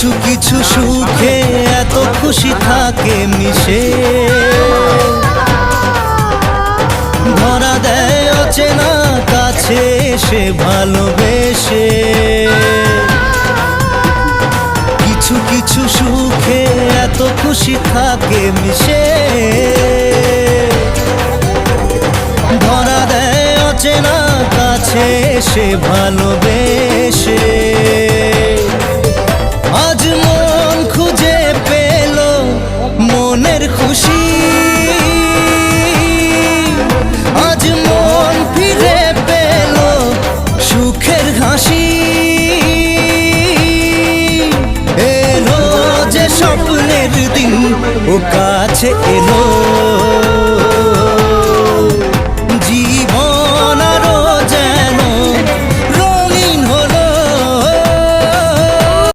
কিছু কিছু সুখে এত খুশি থাকে মিশে, ধরা দেয় অচেনা কাছে এসে ভালোবেসে। কিছু কিছু সুখে এত খুশি থাকে মিশে, ধরা দেয় অচেনা কাছে এসে ভালোবেসে। আজ মন খুঁজে পেল মনের খুশি, আজ মন ফিরে পেল সুখের হাসি। এলো যে স্বপ্নের দিন ও কাছে এলো,